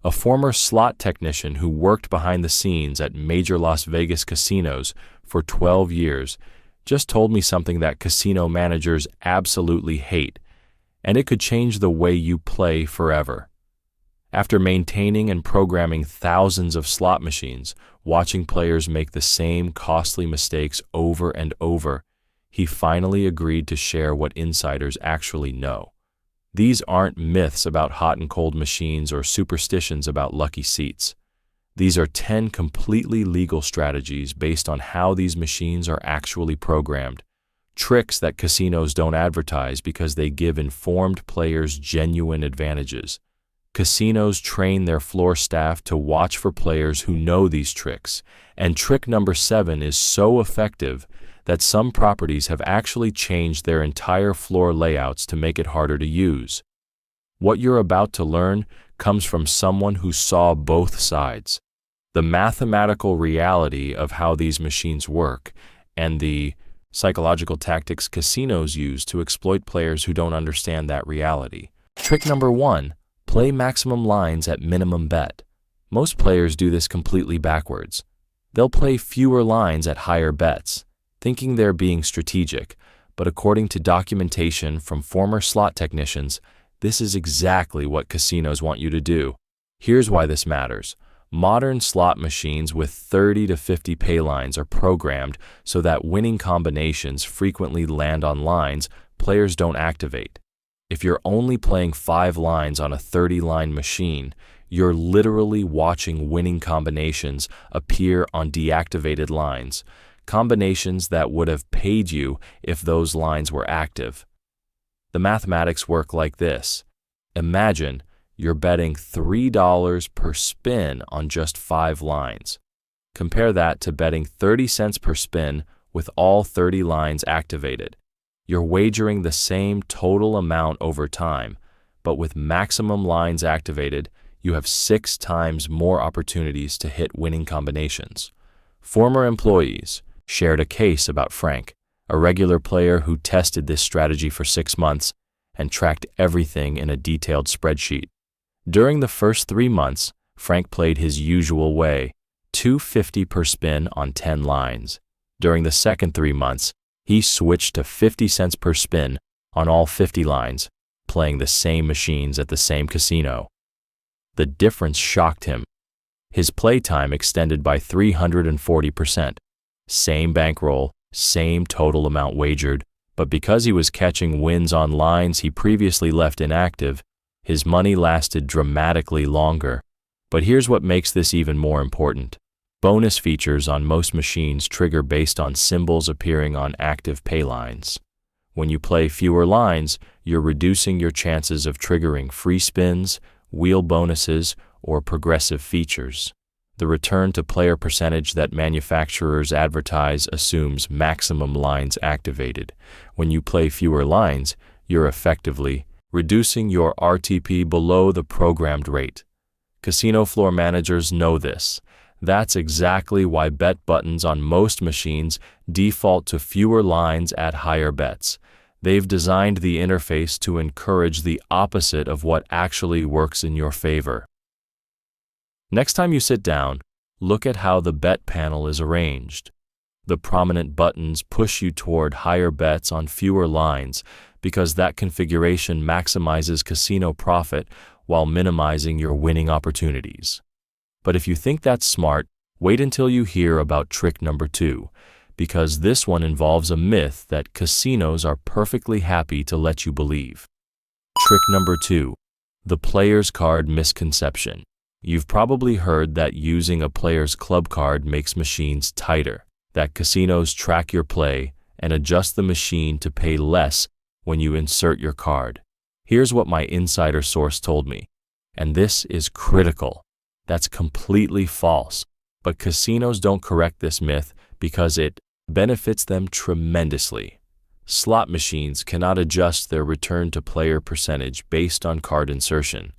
A former slot technician who worked behind the scenes at major Las Vegas casinos for 12 years just told me something that casino managers absolutely hate, and it could change the way you play forever. After maintaining and programming thousands of slot machines, watching players make the same costly mistakes over and over, he finally agreed to share what insiders actually know. These aren't myths about hot and cold machines or superstitions about lucky seats. These are 10 completely legal strategies based on how these machines are actually programmed. Tricks that casinos don't advertise because they give informed players genuine advantages. Casinos train their floor staff to watch for players who know these tricks, and trick number 7 is so effective that some properties have actually changed their entire floor layouts to make it harder to use. What you're about to learn comes from someone who saw both sides: the mathematical reality of how these machines work and the psychological tactics casinos use to exploit players who don't understand that reality. Trick number 1, play maximum lines at minimum bet. Most players do this completely backwards. They'll play fewer lines at higher bets, thinking they're being strategic, but according to documentation from former slot technicians, this is exactly what casinos want you to do. Here's why this matters. Modern slot machines with 30 to 50 pay lines are programmed so that winning combinations frequently land on lines players don't activate. If you're only playing 5 lines on a 30-line machine, you're literally watching winning combinations appear on deactivated lines, combinations that would have paid you if those lines were active. The mathematics work like this. Imagine you're betting $3 per spin on just 5 lines. Compare that to betting 30 cents per spin with all 30 lines activated. You're wagering the same total amount over time, but with maximum lines activated, you have 6 times more opportunities to hit winning combinations. Former employees shared a case about Frank, a regular player who tested this strategy for 6 months and tracked everything in a detailed spreadsheet. During the first 3 months, Frank played his usual way, $2.50 per spin on 10 lines. During the second 3 months, he switched to 50 cents per spin on all 50 lines, playing the same machines at the same casino. The difference shocked him. His playtime extended by 340%. Same bankroll, same total amount wagered, but because he was catching wins on lines he previously left inactive, his money lasted dramatically longer. But here's what makes this even more important. Bonus features on most machines trigger based on symbols appearing on active pay lines. When you play fewer lines, you're reducing your chances of triggering free spins, wheel bonuses, or progressive features. The return to player percentage that manufacturers advertise assumes maximum lines activated. When you play fewer lines, you're effectively reducing your RTP below the programmed rate. Casino floor managers know this. That's exactly why bet buttons on most machines default to fewer lines at higher bets. They've designed the interface to encourage the opposite of what actually works in your favor. Next time you sit down, look at how the bet panel is arranged. The prominent buttons push you toward higher bets on fewer lines because that configuration maximizes casino profit while minimizing your winning opportunities. But if you think that's smart, wait until you hear about trick number 2, because this one involves a myth that casinos are perfectly happy to let you believe. Trick number 2, the player's card misconception. You've probably heard that using a player's club card makes machines tighter, that casinos track your play and adjust the machine to pay less when you insert your card. Here's what my insider source told me, and this is critical. That's completely false, but casinos don't correct this myth because it benefits them tremendously. Slot machines cannot adjust their return to player percentage based on card insertion.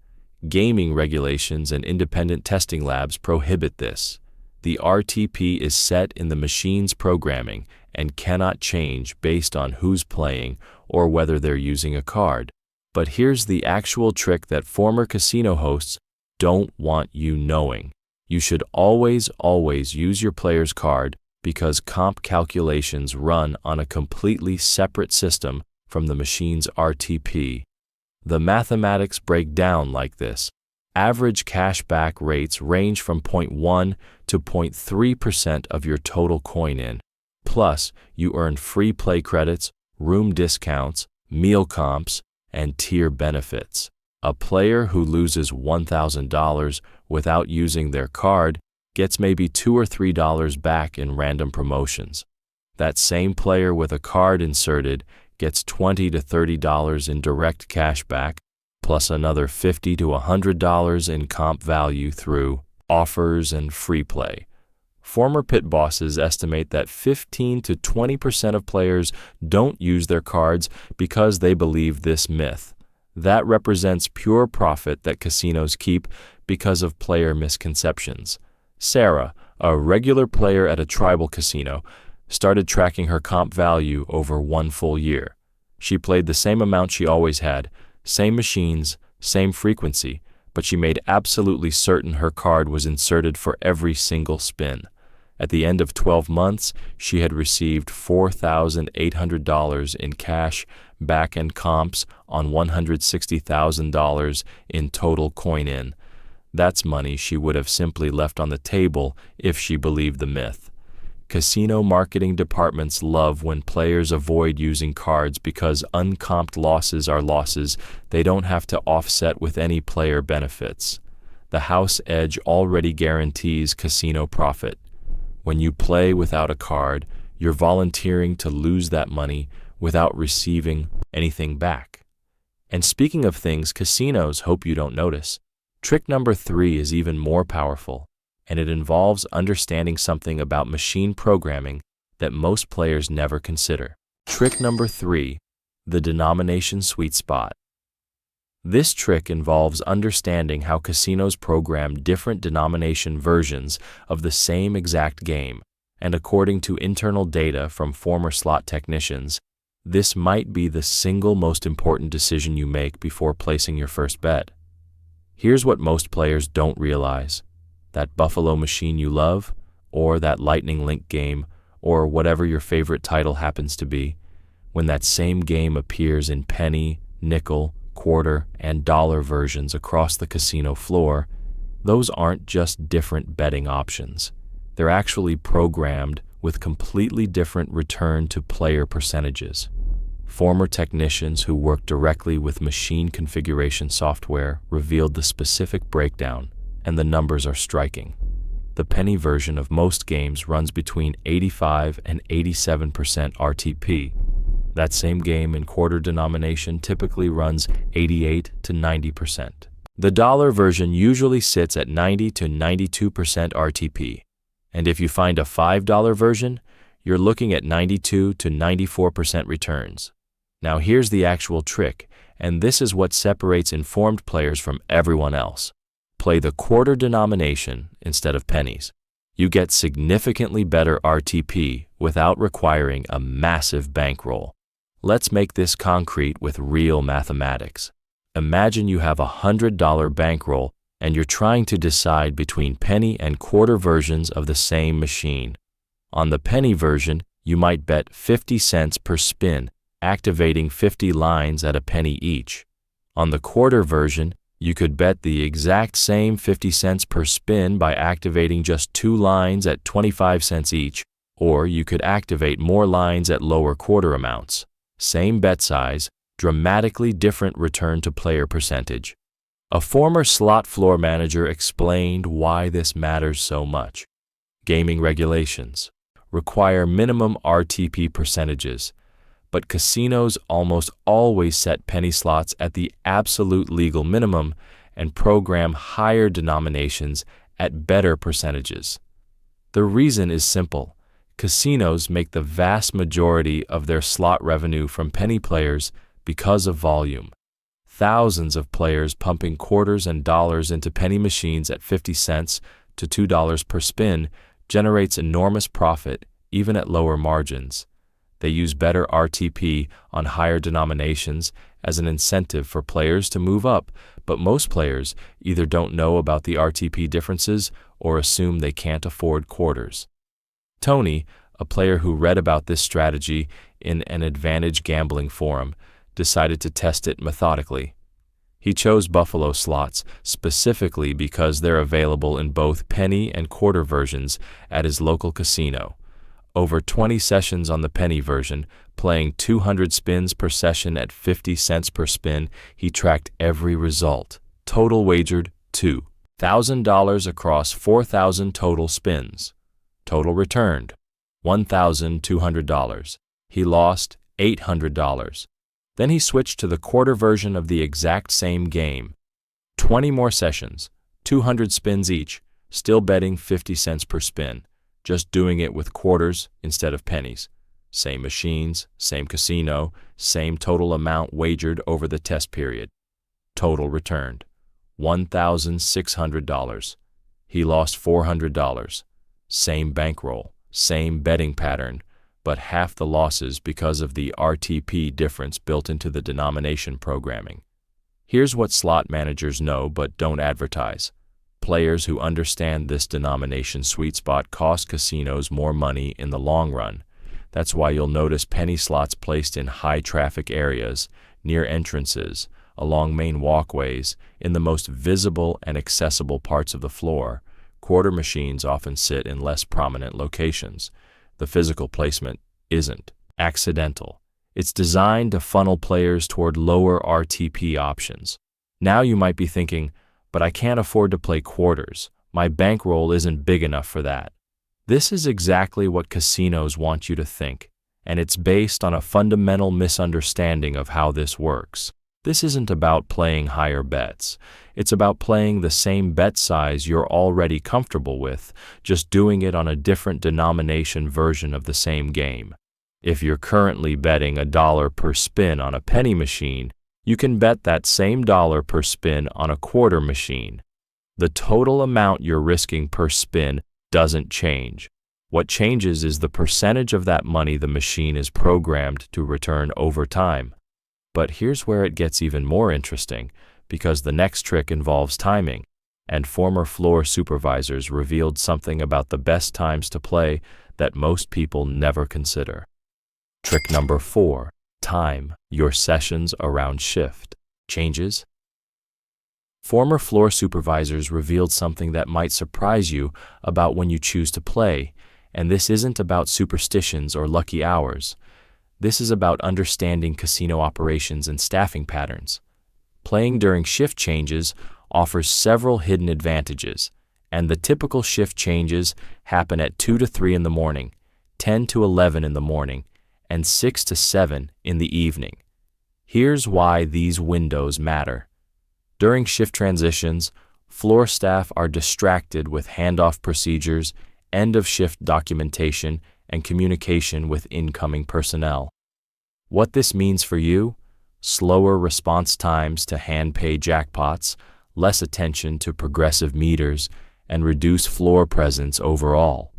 Gaming regulations and independent testing labs prohibit this. The RTP is set in the machine's programming and cannot change based on who's playing or whether they're using a card. But here's the actual trick that former casino hosts don't want you knowing. You should always use your player's card because comp calculations run on a completely separate system from the machine's RTP. The mathematics break down like this. Average cashback rates range from 0.1 to 0.3% of your total coin-in. Plus, you earn free play credits, room discounts, meal comps, and tier benefits. A player who loses $1,000 without using their card gets maybe $2 or $3 back in random promotions. That same player with a card inserted gets $20 to $30 in direct cash back, plus another $50 to $100 in comp value through offers and free play. Former pit bosses estimate that 15 to 20% of players don't use their cards because they believe this myth. That represents pure profit that casinos keep because of player misconceptions. Sarah, a regular player at a tribal casino, started tracking her comp value over 1 full year. She played the same amount she always had, same machines, same frequency, but she made absolutely certain her card was inserted for every single spin. At the end of 12 months, she had received $4,800 in cash back and comps on $160,000 in total coin-in. That's money she would have simply left on the table if she believed the myth. Casino marketing departments love when players avoid using cards because uncomped losses are losses they don't have to offset with any player benefits. The house edge already guarantees casino profit. When you play without a card, you're volunteering to lose that money without receiving anything back. And speaking of things casinos hope you don't notice, trick number 3 is even more powerful, and it involves understanding something about machine programming that most players never consider. Trick number 3, the denomination sweet spot. This trick involves understanding how casinos program different denomination versions of the same exact game, and according to internal data from former slot technicians, this might be the single most important decision you make before placing your first bet. Here's what most players don't realize. That Buffalo machine you love, or that Lightning Link game, or whatever your favorite title happens to be, when that same game appears in penny, nickel, quarter, and dollar versions across the casino floor, those aren't just different betting options. They're actually programmed with completely different return to player percentages. Former technicians who work directly with machine configuration software revealed the specific breakdown, and the numbers are striking. The penny version of most games runs between 85 and 87% RTP. That same game in quarter denomination typically runs 88 to 90%. The dollar version usually sits at 90 to 92% RTP. And if you find a $5 version, you're looking at 92 to 94% returns. Now here's the actual trick, and this is what separates informed players from everyone else. Play the quarter denomination instead of pennies. You get significantly better RTP without requiring a massive bankroll. Let's make this concrete with real mathematics. Imagine you have a $100 bankroll and you're trying to decide between penny and quarter versions of the same machine. On the penny version, you might bet 50 cents per spin, activating 50 lines at a penny each. On the quarter version, you could bet the exact same 50 cents per spin by activating just 2 lines at 25 cents each, or you could activate more lines at lower quarter amounts. Same bet size, dramatically different return to player percentage. A former slot floor manager explained why this matters so much. Gaming regulations require minimum RTP percentages, but casinos almost always set penny slots at the absolute legal minimum and program higher denominations at better percentages. The reason is simple. Casinos make the vast majority of their slot revenue from penny players because of volume. Thousands of players pumping quarters and dollars into penny machines at 50 cents to $2 per spin generates enormous profit even at lower margins. They use better RTP on higher denominations as an incentive for players to move up, but most players either don't know about the RTP differences or assume they can't afford quarters. Tony, a player who read about this strategy in an advantage gambling forum, decided to test it methodically. He chose Buffalo slots specifically because they're available in both penny and quarter versions at his local casino. Over 20 sessions on the penny version, playing 200 spins per session at 50 cents per spin, he tracked every result. Total wagered $2,000 across 4,000 total spins. Total returned $1,200. He lost $800. Then he switched to the quarter version of the exact same game. 20 more sessions, 200 spins each, still betting 50 cents per spin, just doing it with quarters instead of pennies. Same machines, same casino, same total amount wagered over the test period. Total returned $1,600. He lost $400. Same bankroll, same betting pattern, but half the losses because of the RTP difference built into the denomination programming. Here's what slot managers know but don't advertise. Players who understand this denomination sweet spot cost casinos more money in the long run. That's why you'll notice penny slots placed in high-traffic areas, near entrances, along main walkways, in the most visible and accessible parts of the floor. Quarter machines often sit in less prominent locations. The physical placement isn't accidental. It's designed to funnel players toward lower RTP options. Now you might be thinking, but I can't afford to play quarters. My bankroll isn't big enough for that. This is exactly what casinos want you to think, and it's based on a fundamental misunderstanding of how this works. This isn't about playing higher bets. It's about playing the same bet size you're already comfortable with, just doing it on a different denomination version of the same game. If you're currently betting $1 per spin on a penny machine, you can bet that same $1 per spin on a quarter machine. The total amount you're risking per spin doesn't change. What changes is the percentage of that money the machine is programmed to return over time. But here's where it gets even more interesting, because the next trick involves timing, and former floor supervisors revealed something about the best times to play that most people never consider. Trick number 4. Time your sessions around shift changes. Former floor supervisors revealed something that might surprise you about when you choose to play, and this isn't about superstitions or lucky hours. This is about understanding casino operations and staffing patterns. Playing during shift changes offers several hidden advantages, and the typical shift changes happen at 2 to 3 in the morning, 10 to 11 in the morning, and 6 to 7 in the evening. Here's why these windows matter. During shift transitions, floor staff are distracted with handoff procedures, end-of-shift documentation, and communication with incoming personnel. What this means for you? Slower response times to hand-pay jackpots, less attention to progressive meters, and reduced floor presence overall.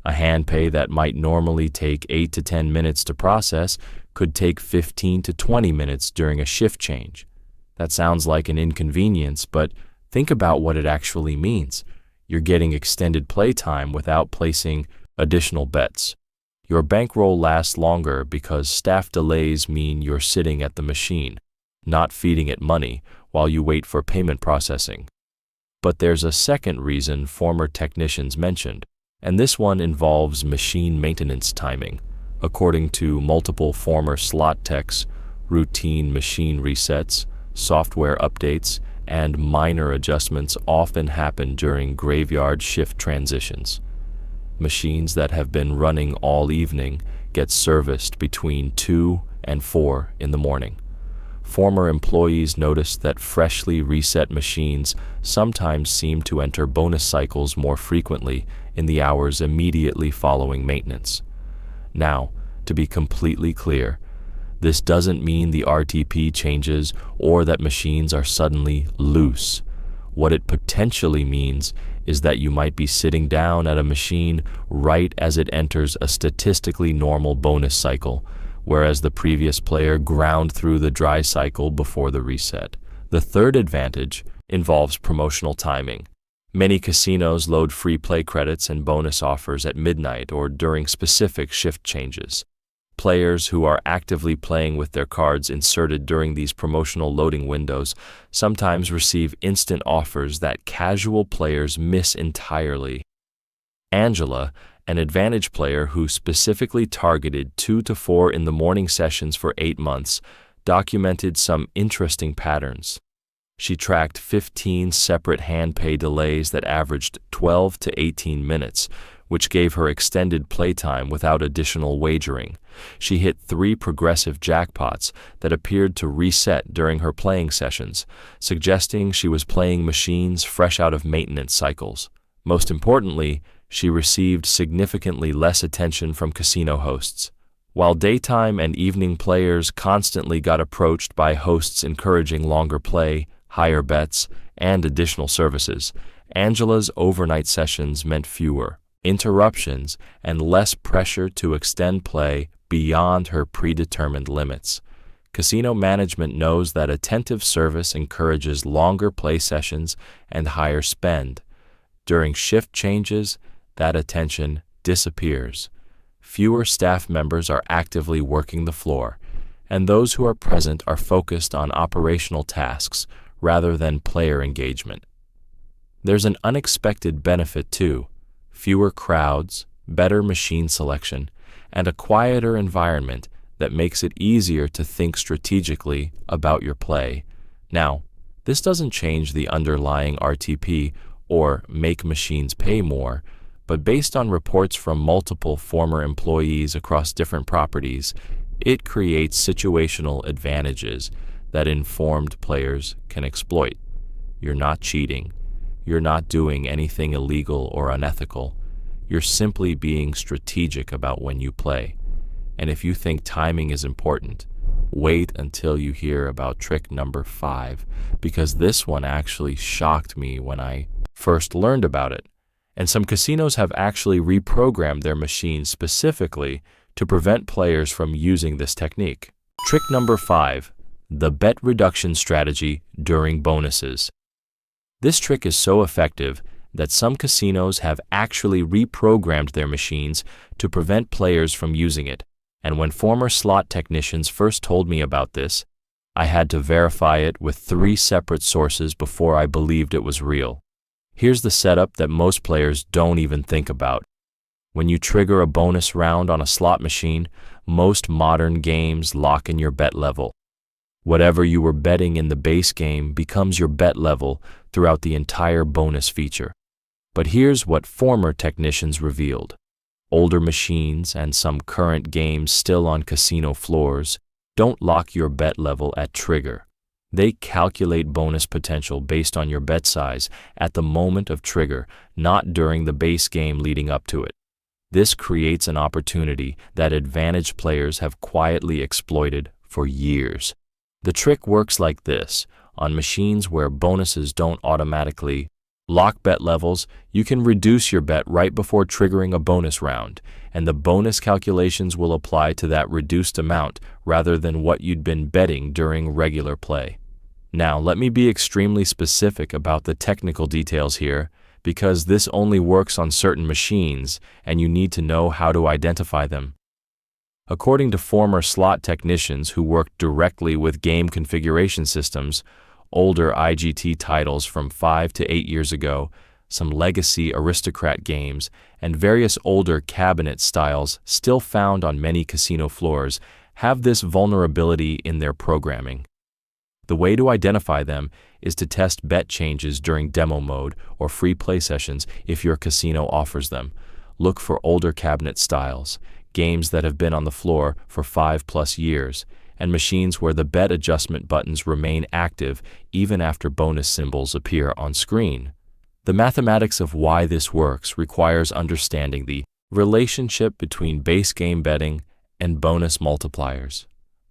A hand pay that might normally take 8 to 10 minutes to process could take 15 to 20 minutes during a shift change. That sounds like an inconvenience, but think about what it actually means. You're getting extended play time without placing additional bets. Your bankroll lasts longer because staff delays mean you're sitting at the machine, not feeding it money while you wait for payment processing. But there's a second reason former technicians mentioned, and this one involves machine maintenance timing. According to multiple former slot techs, routine machine resets, software updates, and minor adjustments often happen during graveyard shift transitions. Machines that have been running all evening get serviced between 2 and 4 in the morning. Former employees noticed that freshly reset machines sometimes seem to enter bonus cycles more frequently in the hours immediately following maintenance. Now, to be completely clear, this doesn't mean the RTP changes or that machines are suddenly loose. What it potentially means is that you might be sitting down at a machine right as it enters a statistically normal bonus cycle, whereas the previous player ground through the dry cycle before the reset. The third advantage involves promotional timing. Many casinos load free play credits and bonus offers at midnight or during specific shift changes. Players who are actively playing with their cards inserted during these promotional loading windows sometimes receive instant offers that casual players miss entirely. Angela, an advantage player who specifically targeted 2 to 4 in the morning sessions for 8 months, documented some interesting patterns. She tracked 15 separate hand pay delays that averaged 12 to 18 minutes, which gave her extended playtime without additional wagering. She hit 3 progressive jackpots that appeared to reset during her playing sessions, suggesting she was playing machines fresh out of maintenance cycles. Most importantly, she received significantly less attention from casino hosts. While daytime and evening players constantly got approached by hosts encouraging longer play, higher bets, and additional services, Angela's overnight sessions meant fewer interruptions and less pressure to extend play beyond her predetermined limits. Casino management knows that attentive service encourages longer play sessions and higher spend. During shift changes, that attention disappears. Fewer staff members are actively working the floor, and those who are present are focused on operational tasks rather than player engagement. There's an unexpected benefit too: fewer crowds, better machine selection, and a quieter environment that makes it easier to think strategically about your play. Now, this doesn't change the underlying RTP or make machines pay more, but based on reports from multiple former employees across different properties, it creates situational advantages that informed players can exploit. You're not cheating. You're not doing anything illegal or unethical. You're simply being strategic about when you play. And if you think timing is important, wait until you hear about trick number 5, because this one actually shocked me when I first learned about it. And some casinos have actually reprogrammed their machines specifically to prevent players from using this technique. Trick number 5, the bet reduction strategy during bonuses. This trick is so effective that some casinos have actually reprogrammed their machines to prevent players from using it. And when former slot technicians first told me about this, I had to verify it with 3 separate sources before I believed it was real. Here's the setup that most players don't even think about. When you trigger a bonus round on a slot machine, most modern games lock in your bet level. Whatever you were betting in the base game becomes your bet level throughout the entire bonus feature. But here's what former technicians revealed. Older machines and some current games still on casino floors don't lock your bet level at trigger. They calculate bonus potential based on your bet size at the moment of trigger, not during the base game leading up to it. This creates an opportunity that advantage players have quietly exploited for years. The trick works like this. On machines where bonuses don't automatically lock bet levels, you can reduce your bet right before triggering a bonus round, and the bonus calculations will apply to that reduced amount rather than what you'd been betting during regular play. Now, let me be extremely specific about the technical details here, because this only works on certain machines, and you need to know how to identify them. According to former slot technicians who worked directly with game configuration systems, older IGT titles from 5 to 8 years ago, some legacy aristocrat games, and various older cabinet styles still found on many casino floors have this vulnerability in their programming. The way to identify them is to test bet changes during demo mode or free play sessions if your casino offers them. Look for older cabinet styles, games that have been on the floor for 5+ years, and machines where the bet adjustment buttons remain active even after bonus symbols appear on screen. The mathematics of why this works requires understanding the relationship between base game betting and bonus multipliers.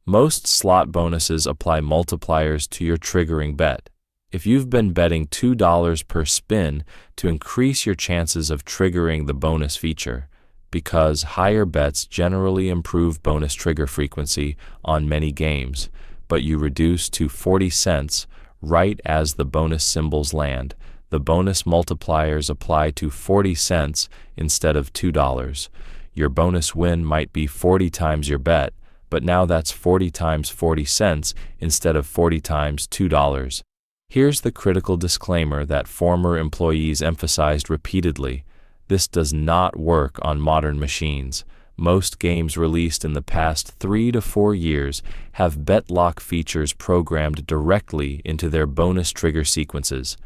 Most slot bonuses apply multipliers to your triggering bet. If you've been betting $2 per spin to increase your chances of triggering the bonus feature, because higher bets generally improve bonus trigger frequency on many games, but you reduce to 40 cents right as the bonus symbols land. The bonus multipliers apply to 40 cents instead of $2. Your bonus win might be 40 times your bet, but now that's 40 times 40 cents instead of 40 times $2. Here's the critical disclaimer that former employees emphasized repeatedly. This does not work on modern machines. Most games released in the past 3 to 4 years have bet lock features programmed directly into their bonus trigger sequences.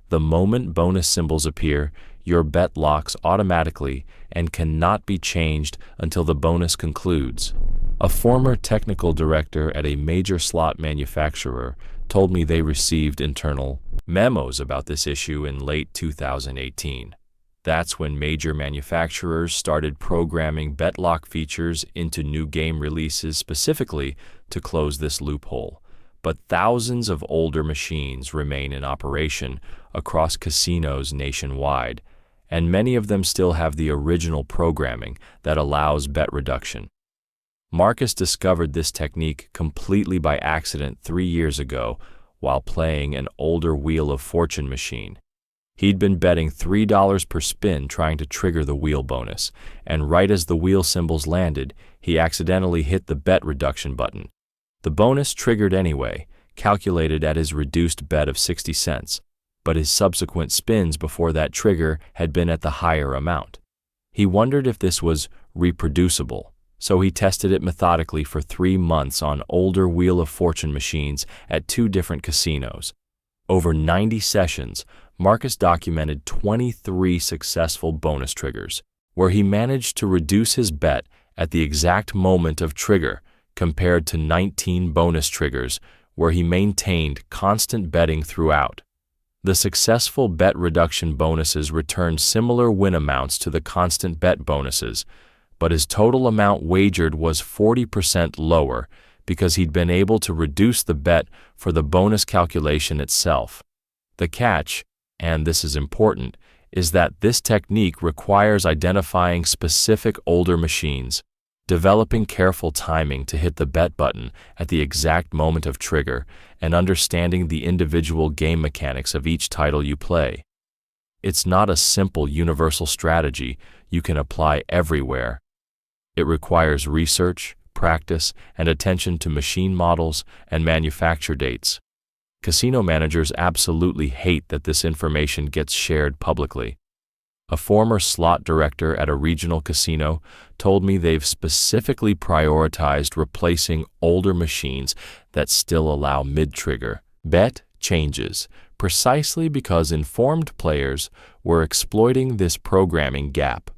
The moment bonus symbols appear, your bet locks automatically and cannot be changed until the bonus concludes. A former technical director at a major slot manufacturer told me they received internal memos about this issue in late 2018. That's when major manufacturers started programming bet lock features into new game releases specifically to close this loophole. But thousands of older machines remain in operation across casinos nationwide, and many of them still have the original programming that allows bet reduction. Marcus discovered this technique completely by accident 3 years ago while playing an older Wheel of Fortune machine. He'd been betting $3 per spin trying to trigger the wheel bonus, and right as the wheel symbols landed, he accidentally hit the bet reduction button. The bonus triggered anyway, calculated at his reduced bet of 60 cents, but his subsequent spins before that trigger had been at the higher amount. He wondered if this was reproducible, so he tested it methodically for 3 months on older Wheel of Fortune machines at 2 different casinos. Over 90 sessions, Marcus documented 23 successful bonus triggers, where he managed to reduce his bet at the exact moment of trigger, compared to 19 bonus triggers, where he maintained constant betting throughout. The successful bet reduction bonuses returned similar win amounts to the constant bet bonuses, but his total amount wagered was 40% lower because he'd been able to reduce the bet for the bonus calculation itself. The catch, and this is important, is that this technique requires identifying specific older machines, developing careful timing to hit the bet button at the exact moment of trigger, and understanding the individual game mechanics of each title you play. It's not a simple universal strategy you can apply everywhere. It requires research, practice, and attention to machine models and manufacture dates. Casino managers absolutely hate that this information gets shared publicly. A former slot director at a regional casino told me they've specifically prioritized replacing older machines that still allow mid-trigger bet changes, precisely because informed players were exploiting this programming gap.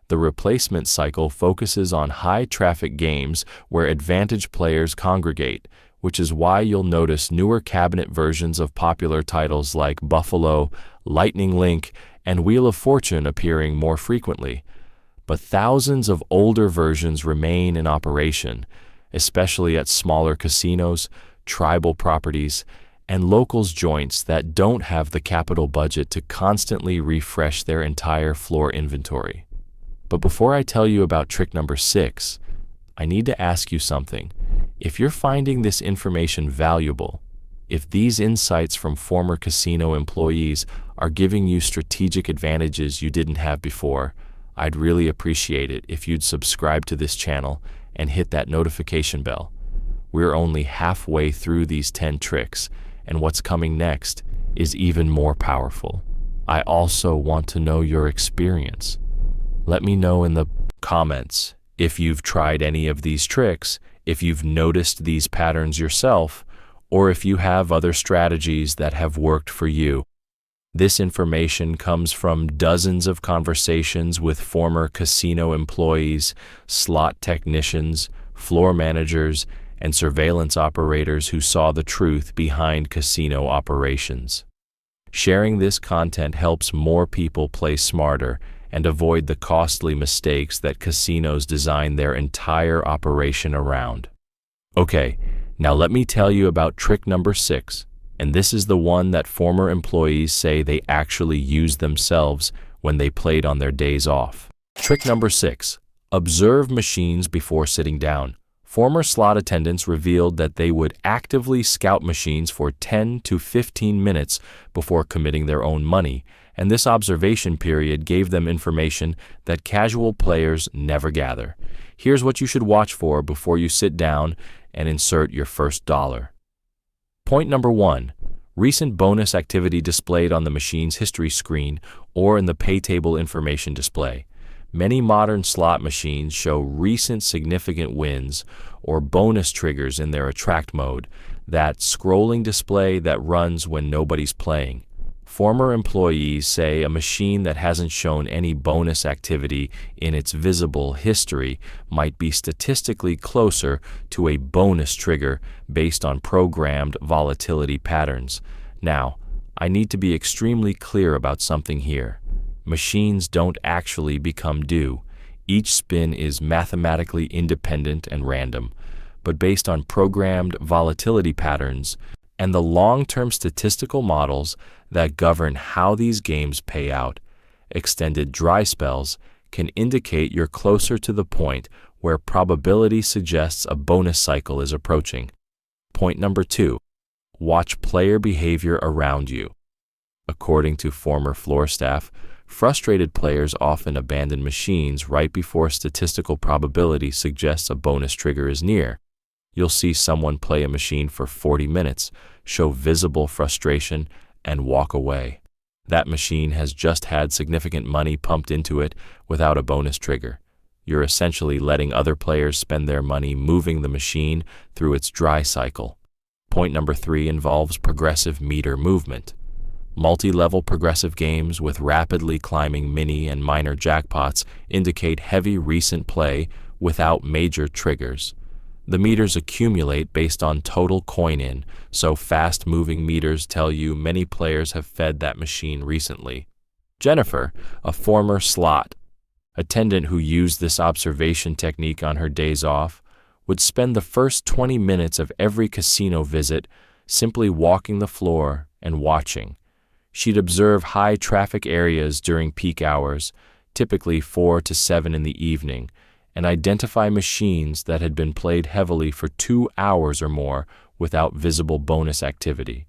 The replacement cycle focuses on high-traffic games where advantage players congregate, which is why you'll notice newer cabinet versions of popular titles like Buffalo, Lightning Link, and Wheel of Fortune appearing more frequently. But thousands of older versions remain in operation, especially at smaller casinos, tribal properties, and locals joints that don't have the capital budget to constantly refresh their entire floor inventory. But before I tell you about trick number 6, I need to ask you something. If you're finding this information valuable, if these insights from former casino employees are giving you strategic advantages you didn't have before, I'd really appreciate it if you'd subscribe to this channel and hit that notification bell. We're only halfway through these 10 tricks, and what's coming next is even more powerful. I also want to know your experience. Let me know in the comments if you've tried any of these tricks, if you've noticed these patterns yourself, or if you have other strategies that have worked for you. This information comes from dozens of conversations with former casino employees, slot technicians, floor managers, and surveillance operators who saw the truth behind casino operations. Sharing this content helps more people play smarter and avoid the costly mistakes that casinos design their entire operation around. Okay, now let me tell you about trick number 6, and this is the one that former employees say they actually used themselves when they played on their days off. Trick number 6, observe machines before sitting down. Former slot attendants revealed that they would actively scout machines for 10 to 15 minutes before committing their own money, and this observation period gave them information that casual players never gather. Here's what you should watch for before you sit down and insert your first dollar. Point number 1. Recent bonus activity displayed on the machine's history screen or in the pay table information display. Many modern slot machines show recent significant wins or bonus triggers in their attract mode, that scrolling display that runs when nobody's playing. Former employees say a machine that hasn't shown any bonus activity in its visible history might be statistically closer to a bonus trigger based on programmed volatility patterns. Now, I need to be extremely clear about something here. Machines don't actually become due. Each spin is mathematically independent and random, but based on programmed volatility patterns and the long-term statistical models that govern how these games pay out. Extended dry spells can indicate you're closer to the point where probability suggests a bonus cycle is approaching. Point number 2. Watch player behavior around you. According to former floor staff, frustrated players often abandon machines right before statistical probability suggests a bonus trigger is near. You'll see someone play a machine for 40 minutes, show visible frustration, and walk away. That machine has just had significant money pumped into it without a bonus trigger. You're essentially letting other players spend their money moving the machine through its dry cycle. Point number 3 involves progressive meter movement. Multi-level progressive games with rapidly climbing mini and minor jackpots indicate heavy recent play without major triggers. The meters accumulate based on total coin-in, so fast-moving meters tell you many players have fed that machine recently. Jennifer, a former slot attendant who used this observation technique on her days off, would spend the first 20 minutes of every casino visit simply walking the floor and watching. She'd observe high-traffic areas during peak hours, typically 4 to 7 in the evening, and identify machines that had been played heavily for 2 hours or more without visible bonus activity.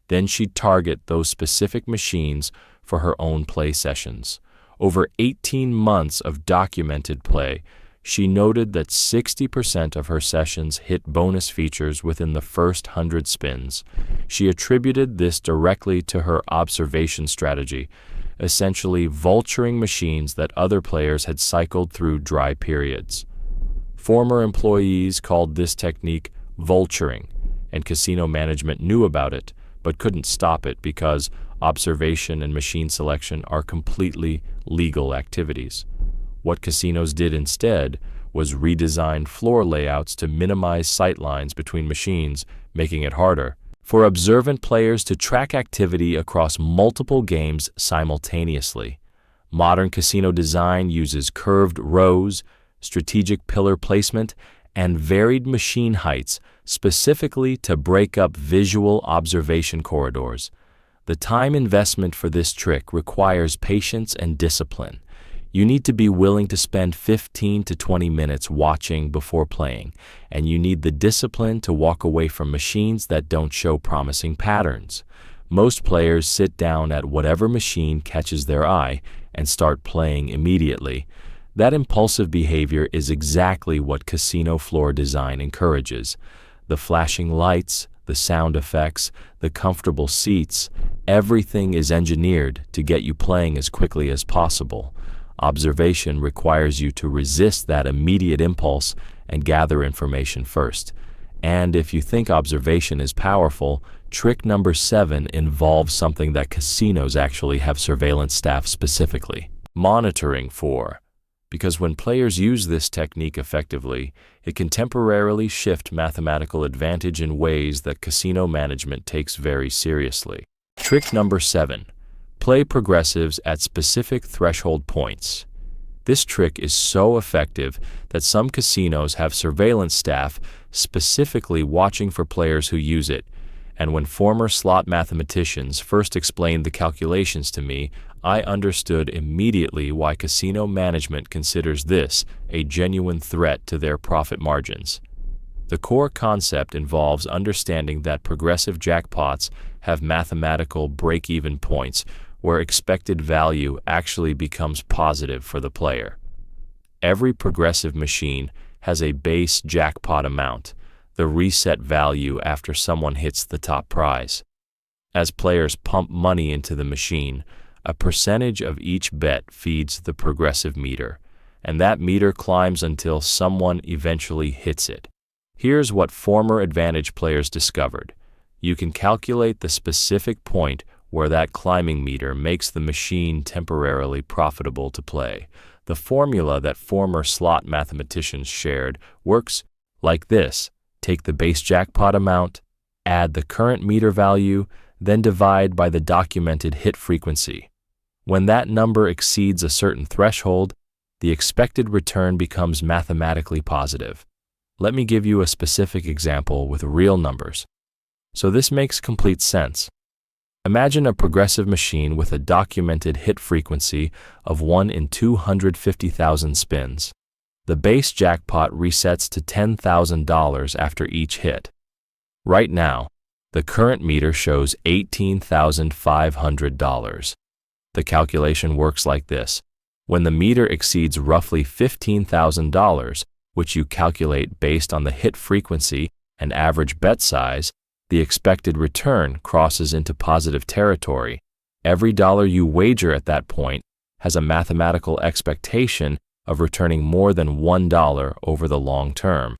Then she'd target those specific machines for her own play sessions. Over 18 months of documented play, she noted that 60% of her sessions hit bonus features within the first 100 spins. She attributed this directly to her observation strategy, essentially vulturing machines that other players had cycled through dry periods. Former employees called this technique vulturing, and casino management knew about it, but couldn't stop it because observation and machine selection are completely legal activities. What casinos did instead was redesign floor layouts to minimize sight lines between machines, making it harder for observant players to track activity across multiple games simultaneously. Modern casino design uses curved rows, strategic pillar placement, and varied machine heights specifically to break up visual observation corridors. The time investment for this trick requires patience and discipline. You need to be willing to spend 15 to 20 minutes watching before playing, and you need the discipline to walk away from machines that don't show promising patterns. Most players sit down at whatever machine catches their eye and start playing immediately. That impulsive behavior is exactly what casino floor design encourages. The flashing lights, the sound effects, the comfortable seats, everything is engineered to get you playing as quickly as possible. Observation requires you to resist that immediate impulse and gather information first. And if you think observation is powerful, trick number 7 involves something that casinos actually have surveillance staff specifically monitoring for. Because when players use this technique effectively, it can temporarily shift mathematical advantage in ways that casino management takes very seriously. Trick number 7. Play progressives at specific threshold points. This trick is so effective that some casinos have surveillance staff specifically watching for players who use it. And when former slot mathematicians first explained the calculations to me, I understood immediately why casino management considers this a genuine threat to their profit margins. The core concept involves understanding that progressive jackpots have mathematical break-even points where expected value actually becomes positive for the player. Every progressive machine has a base jackpot amount, the reset value after someone hits the top prize. As players pump money into the machine, a percentage of each bet feeds the progressive meter, and that meter climbs until someone eventually hits it. Here's what former Advantage players discovered. You can calculate the specific point where that climbing meter makes the machine temporarily profitable to play. The formula that former slot mathematicians shared works like this. Take the base jackpot amount, add the current meter value, then divide by the documented hit frequency. When that number exceeds a certain threshold, the expected return becomes mathematically positive. Let me give you a specific example with real numbers, so this makes complete sense. Imagine a progressive machine with a documented hit frequency of 1 in 250,000 spins. The base jackpot resets to $10,000 after each hit. Right now, the current meter shows $18,500. The calculation works like this. When the meter exceeds roughly $15,000, which you calculate based on the hit frequency and average bet size, the expected return crosses into positive territory. Every dollar you wager at that point has a mathematical expectation of returning more than $1 over the long term.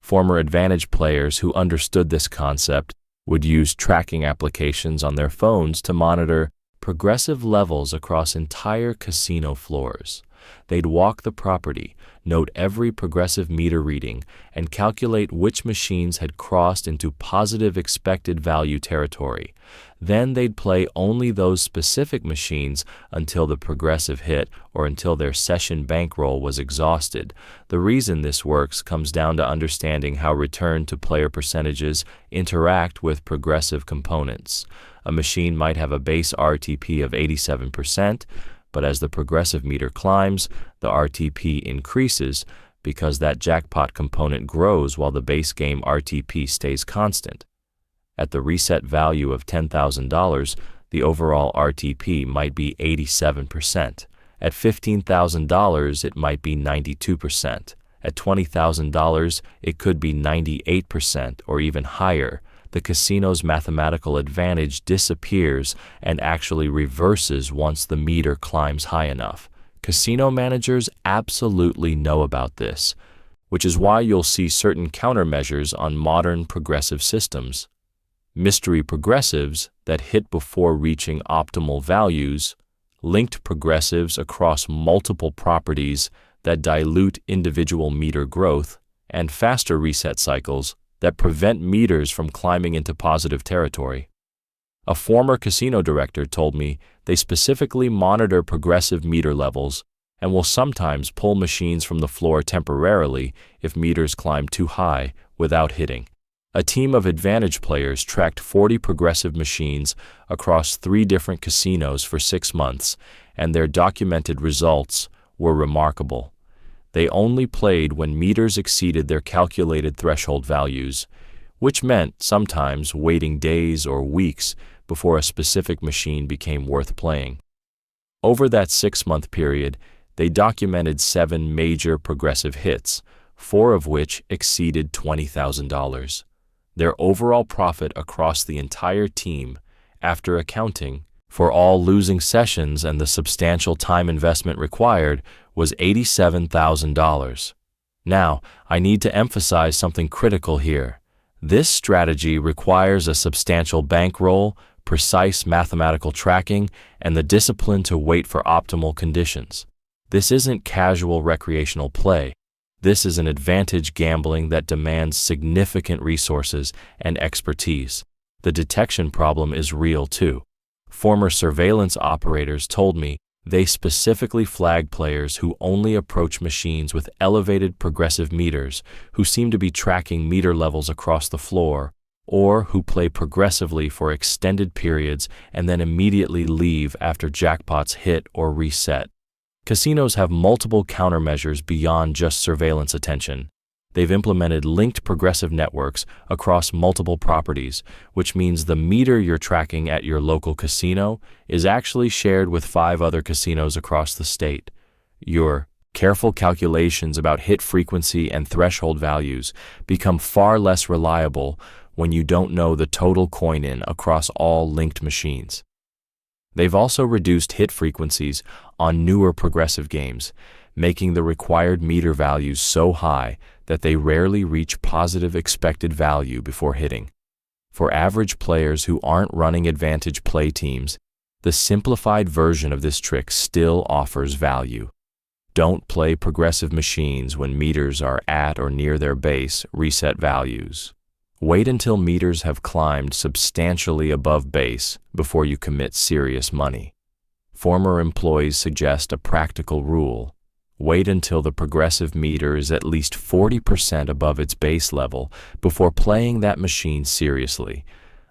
Former Advantage players who understood this concept would use tracking applications on their phones to monitor progressive levels across entire casino floors. They'd walk the property, note every progressive meter reading, and calculate which machines had crossed into positive expected value territory. Then they'd play only those specific machines until the progressive hit or until their session bankroll was exhausted. The reason this works comes down to understanding how return-to-player percentages interact with progressive components. A machine might have a base RTP of 87%, but as the progressive meter climbs, the RTP increases because that jackpot component grows while the base game RTP stays constant. At the reset value of $10,000, the overall RTP might be 87%. At $15,000, it might be 92%. At $20,000, it could be 98% or even higher. The casino's mathematical advantage disappears and actually reverses once the meter climbs high enough. Casino managers absolutely know about this, which is why you'll see certain countermeasures on modern progressive systems. Mystery progressives that hit before reaching optimal values, linked progressives across multiple properties that dilute individual meter growth, and faster reset cycles that prevent meters from climbing into positive territory. A former casino director told me they specifically monitor progressive meter levels and will sometimes pull machines from the floor temporarily if meters climb too high without hitting. A team of Advantage players tracked 40 progressive machines across 3 different casinos for 6 months, and their documented results were remarkable. They only played when meters exceeded their calculated threshold values, which meant sometimes waiting days or weeks before a specific machine became worth playing. Over that 6-month period, they documented 7 major progressive hits, 4 of which exceeded $20,000. Their overall profit across the entire team, after accounting for all losing sessions and the substantial time investment required, was $87,000. Now, I need to emphasize something critical here. This strategy requires a substantial bankroll, precise mathematical tracking, and the discipline to wait for optimal conditions. This isn't casual recreational play. This is an advantage gambling that demands significant resources and expertise. The detection problem is real too. Former surveillance operators told me they specifically flag players who only approach machines with elevated progressive meters, who seem to be tracking meter levels across the floor, or who play progressively for extended periods and then immediately leave after jackpots hit or reset. Casinos have multiple countermeasures beyond just surveillance attention. They've implemented linked progressive networks across multiple properties, which means the meter you're tracking at your local casino is actually shared with 5 other casinos across the state. Your careful calculations about hit frequency and threshold values become far less reliable when you don't know the total coin-in across all linked machines. They've also reduced hit frequencies on newer progressive games, making the required meter values so high that they rarely reach positive expected value before hitting. For average players who aren't running advantage play teams, the simplified version of this trick still offers value. Don't play progressive machines when meters are at or near their base reset values. Wait until meters have climbed substantially above base before you commit serious money. Former employees suggest a practical rule. Wait until the progressive meter is at least 40% above its base level before playing that machine seriously.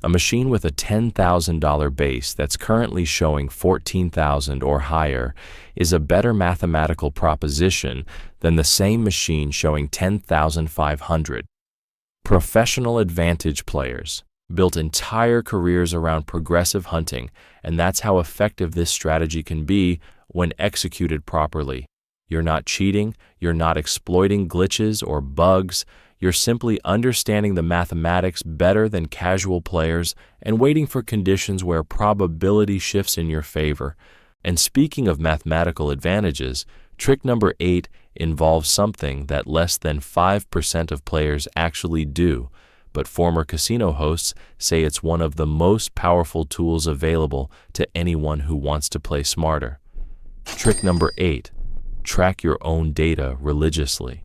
A machine with a $10,000 base that's currently showing $14,000 or higher is a better mathematical proposition than the same machine showing $10,500. Professional advantage players built entire careers around progressive hunting, and that's how effective this strategy can be when executed properly. You're not cheating, you're not exploiting glitches or bugs, you're simply understanding the mathematics better than casual players and waiting for conditions where probability shifts in your favor. And speaking of mathematical advantages, trick number 8 involves something that less than 5% of players actually do, but former casino hosts say it's one of the most powerful tools available to anyone who wants to play smarter. Trick number 8. Track your own data religiously.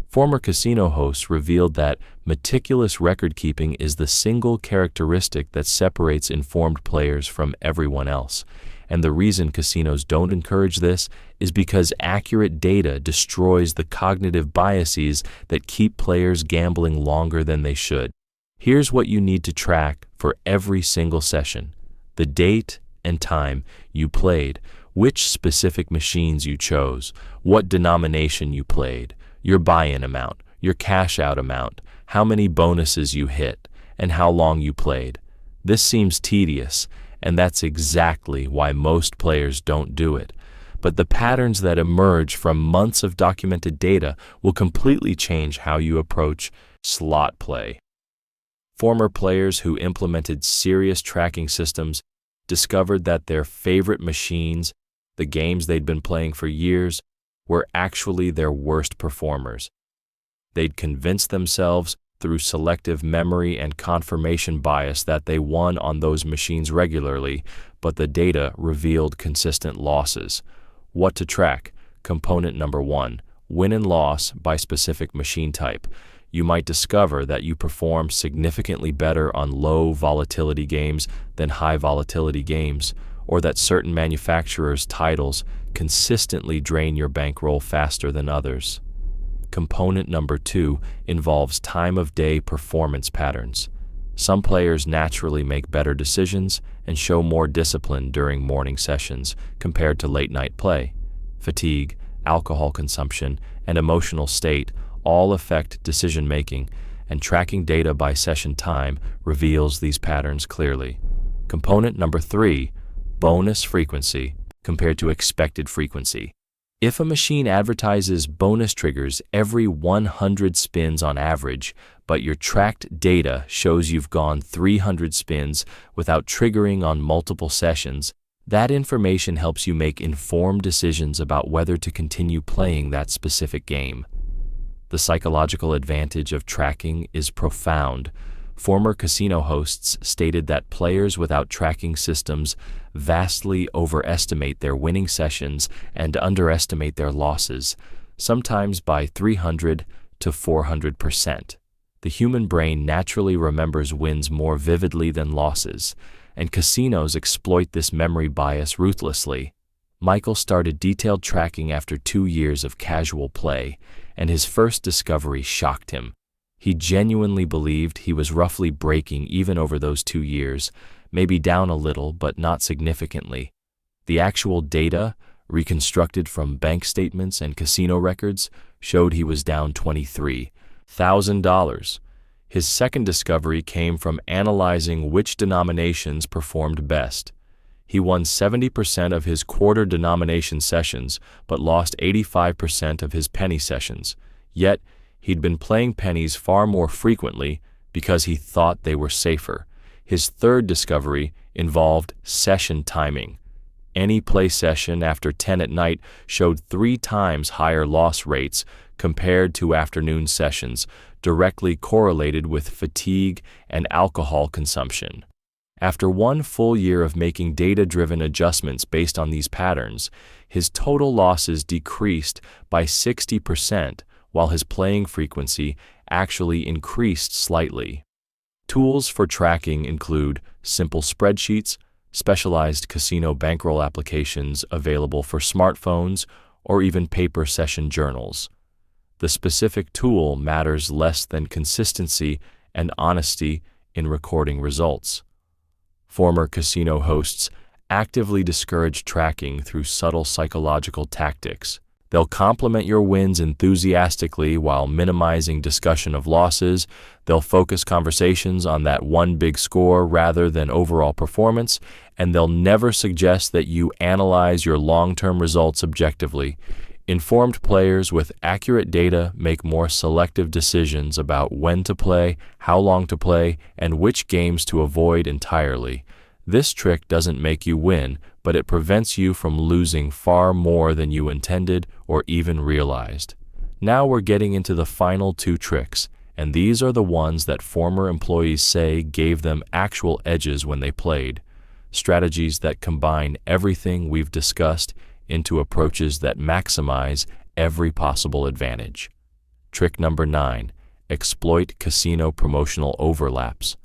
Former casino hosts revealed that meticulous record-keeping is the single characteristic that separates informed players from everyone else. And the reason casinos don't encourage this is because accurate data destroys the cognitive biases that keep players gambling longer than they should. Here's what you need to track for every single session: the date and time you played, which specific machines you chose, what denomination you played, your buy-in amount, your cash-out amount, how many bonuses you hit, and how long you played. This seems tedious, and that's exactly why most players don't do it. But the patterns that emerge from months of documented data will completely change how you approach slot play. Former players who implemented serious tracking systems discovered that their favorite machines, the games they'd been playing for years, were actually their worst performers. They'd convinced themselves through selective memory and confirmation bias that they won on those machines regularly, but the data revealed consistent losses. What to track? Component number 1, win and loss by specific machine type. You might discover that you perform significantly better on low volatility games than high volatility games, or that certain manufacturers' titles consistently drain your bankroll faster than others. Component number 2 involves time of day performance patterns. Some players naturally make better decisions and show more discipline during morning sessions compared to late night play. Fatigue, alcohol consumption, and emotional state all affect decision making, and tracking data by session time reveals these patterns clearly. Component number 3, bonus frequency compared to expected frequency. If a machine advertises bonus triggers every 100 spins on average, but your tracked data shows you've gone 300 spins without triggering on multiple sessions, that information helps you make informed decisions about whether to continue playing that specific game. The psychological advantage of tracking is profound. Former casino hosts stated that players without tracking systems vastly overestimate their winning sessions and underestimate their losses, sometimes by 300 to 400%. The human brain naturally remembers wins more vividly than losses, and casinos exploit this memory bias ruthlessly. Michael started detailed tracking after 2 years of casual play, and his first discovery shocked him. He genuinely believed he was roughly breaking even over those 2 years, maybe down a little, but not significantly. The actual data, reconstructed from bank statements and casino records, showed he was down 23, $1,000. His second discovery came from analyzing which denominations performed best. He won 70% of his quarter denomination sessions, but lost 85% of his penny sessions. Yet, he'd been playing pennies far more frequently because he thought they were safer. His third discovery involved session timing. Any play session after 10 at night showed 3 times higher loss rates compared to afternoon sessions, directly correlated with fatigue and alcohol consumption. After 1 full year of making data-driven adjustments based on these patterns, his total losses decreased by 60%, while his playing frequency actually increased slightly. Tools for tracking include simple spreadsheets, specialized casino bankroll applications available for smartphones, or even paper session journals. The specific tool matters less than consistency and honesty in recording results. Former casino hosts actively discourage tracking through subtle psychological tactics. They'll compliment your wins enthusiastically while minimizing discussion of losses. They'll focus conversations on that one big score rather than overall performance, and they'll never suggest that you analyze your long-term results objectively. Informed players with accurate data make more selective decisions about when to play, how long to play, and which games to avoid entirely. This trick doesn't make you win, but it prevents you from losing far more than you intended or even realized. Now we're getting into the final 2 tricks, and these are the ones that former employees say gave them actual edges when they played. Strategies that combine everything we've discussed into approaches that maximize every possible advantage. Trick number 9, exploit casino promotional overlaps.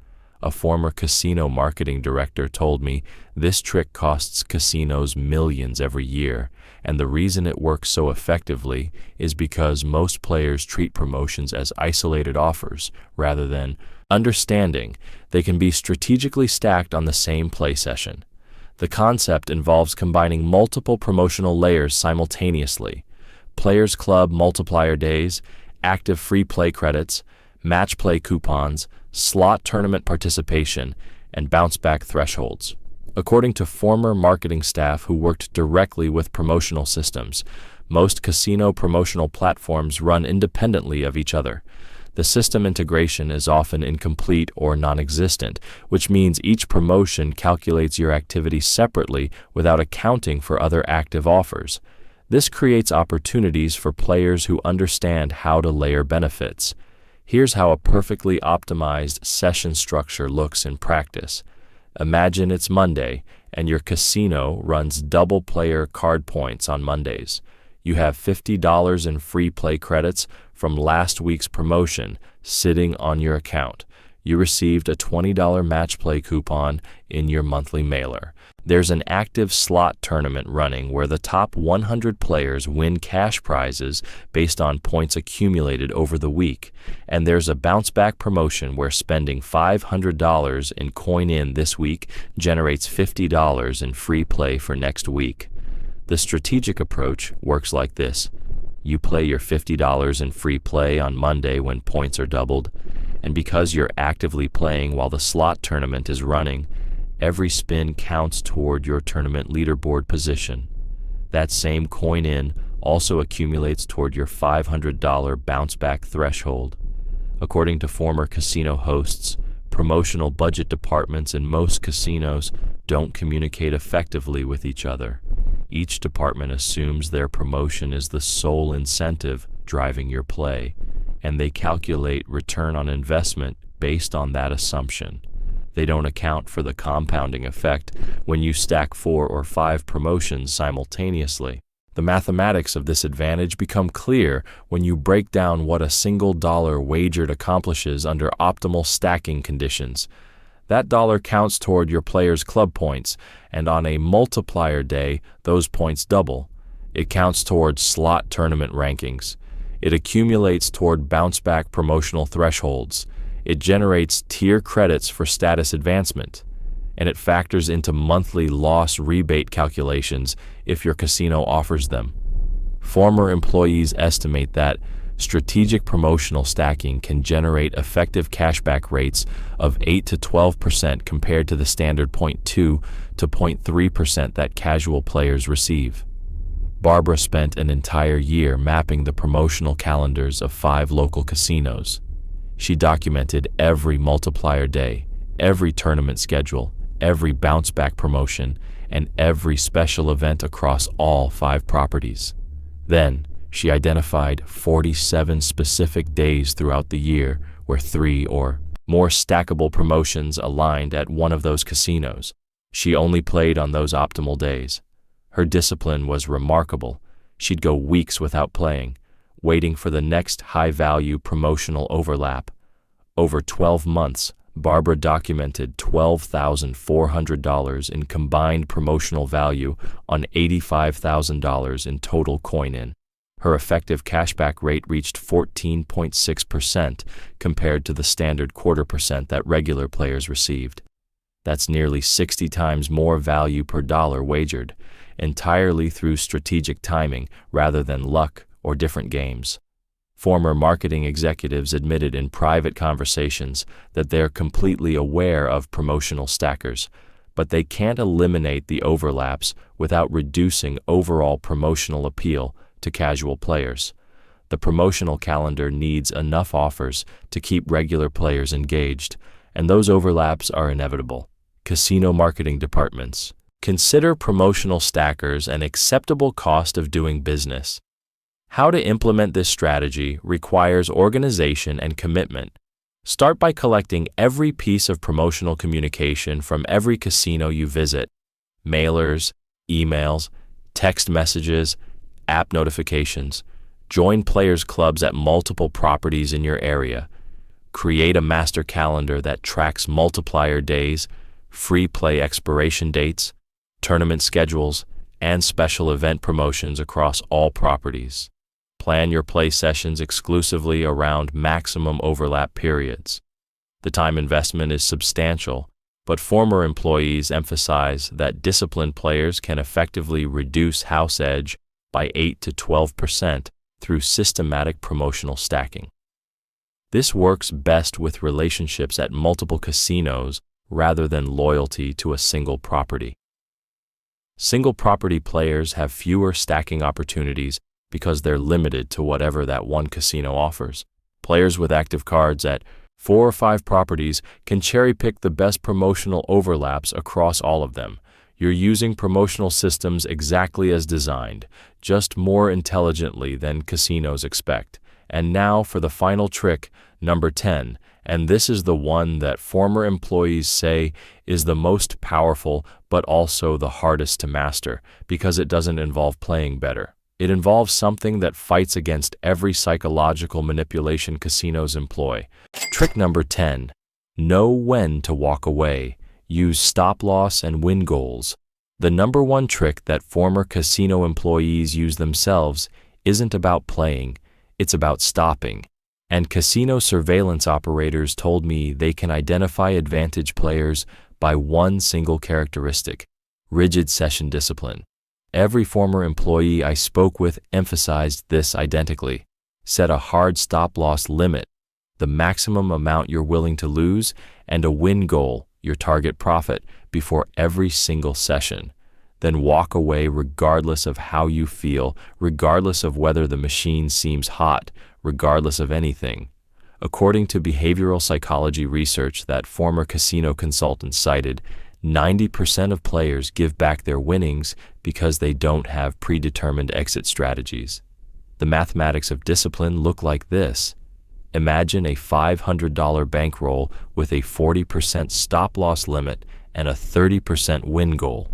A former casino marketing director told me this trick costs casinos millions every year, and the reason it works so effectively is because most players treat promotions as isolated offers rather than understanding they can be strategically stacked on the same play session. The concept involves combining multiple promotional layers simultaneously: Players Club multiplier days, active free play credits, match play coupons, slot tournament participation, and bounce-back thresholds. According to former marketing staff who worked directly with promotional systems, most casino promotional platforms run independently of each other. The system integration is often incomplete or non-existent, which means each promotion calculates your activity separately without accounting for other active offers. This creates opportunities for players who understand how to layer benefits. Here's how a perfectly optimized session structure looks in practice. Imagine it's Monday, and your casino runs double player card points on Mondays. You have $50 in free play credits from last week's promotion sitting on your account. You received a $20 match play coupon in your monthly mailer. There's an active slot tournament running where the top 100 players win cash prizes based on points accumulated over the week. And there's a bounce-back promotion where spending $500 in coin-in this week generates $50 in free play for next week. The strategic approach works like this. You play your $50 in free play on Monday when points are doubled, and because you're actively playing while the slot tournament is running, every spin counts toward your tournament leaderboard position. That same coin-in also accumulates toward your $500 bounce-back threshold. According to former casino hosts, promotional budget departments in most casinos don't communicate effectively with each other. Each department assumes their promotion is the sole incentive driving your play, and they calculate return on investment based on that assumption. They don't account for the compounding effect when you stack 4 or 5 promotions simultaneously. The mathematics of this advantage become clear when you break down what a single dollar wagered accomplishes under optimal stacking conditions. That dollar counts toward your players' club points, and on a multiplier day, those points double. It counts toward slot tournament rankings. It accumulates toward bounce-back promotional thresholds. It generates tier credits for status advancement, and it factors into monthly loss rebate calculations if your casino offers them. Former employees estimate that strategic promotional stacking can generate effective cashback rates of 8 to 12% compared to the standard 0.2 to 0.3% that casual players receive. Barbara spent an entire year mapping the promotional calendars of 5 local casinos. She documented every multiplier day, every tournament schedule, every bounce-back promotion, and every special event across all 5 properties. Then, she identified 47 specific days throughout the year where 3 or more stackable promotions aligned at one of those casinos. She only played on those optimal days. Her discipline was remarkable. She'd go weeks without playing, waiting for the next high-value promotional overlap. Over 12 months, Barbara documented $12,400 in combined promotional value on $85,000 in total coin-in. Her effective cashback rate reached 14.6% compared to the standard 0.25% that regular players received. That's nearly 60 times more value per dollar wagered, entirely through strategic timing rather than luck or different games. Former marketing executives admitted in private conversations that they're completely aware of promotional stackers, but they can't eliminate the overlaps without reducing overall promotional appeal to casual players. The promotional calendar needs enough offers to keep regular players engaged, and those overlaps are inevitable. Casino marketing departments. Consider promotional stackers an acceptable cost of doing business. How to implement this strategy requires organization and commitment. Start by collecting every piece of promotional communication from every casino you visit: mailers, emails, text messages, app notifications. Join players' clubs at multiple properties in your area. Create a master calendar that tracks multiplier days, free play expiration dates, tournament schedules, and special event promotions across all properties. Plan your play sessions exclusively around maximum overlap periods. The time investment is substantial, but former employees emphasize that disciplined players can effectively reduce house edge by 8 to 12% through systematic promotional stacking. This works best with relationships at multiple casinos rather than loyalty to a single property. Single property players have fewer stacking opportunities because they're limited to whatever that one casino offers. Players with active cards at 4 or 5 properties can cherry-pick the best promotional overlaps across all of them. You're using promotional systems exactly as designed, just more intelligently than casinos expect. And now for the final trick, number 10, and this is the one that former employees say is the most powerful but also the hardest to master because it doesn't involve playing better. It involves something that fights against every psychological manipulation casinos employ. Trick number 10, know when to walk away. Use stop-loss and win goals. The number one trick that former casino employees use themselves isn't about playing, it's about stopping. And casino surveillance operators told me they can identify advantage players by one single characteristic: rigid session discipline. Every former employee I spoke with emphasized this identically. Set a hard stop-loss limit, the maximum amount you're willing to lose, and a win goal, your target profit, before every single session. Then walk away regardless of how you feel, regardless of whether the machine seems hot, regardless of anything. According to behavioral psychology research that former casino consultants cited, 90% of players give back their winnings because they don't have predetermined exit strategies. The mathematics of discipline look like this. Imagine a $500 bankroll with a 40% stop-loss limit and a 30% win goal.